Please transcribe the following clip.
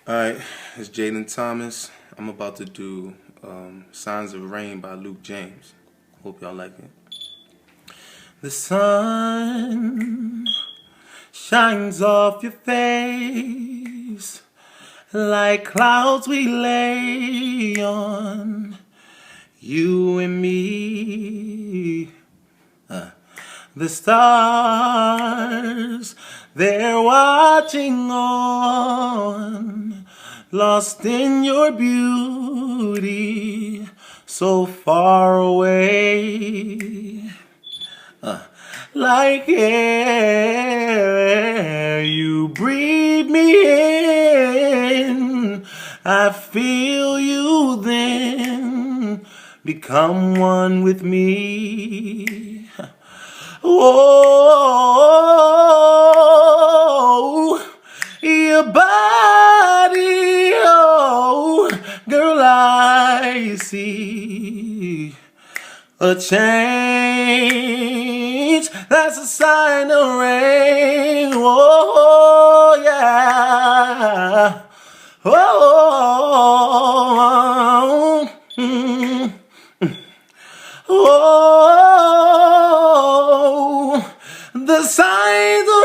Alright, it's Jaydon Thomas. I'm about to do Signs of Rain by Luke James. Hope y'all like it. The sun shines off your face like clouds we lay on you and me. The stars, they're watching on, lost in your beauty, so far away. Like air, you breathe me in, I feel you then, become one with me. Oh, your body, oh, girl, I see a change, that's a sign of rain. Oh, yeah. Oh, oh, the signs of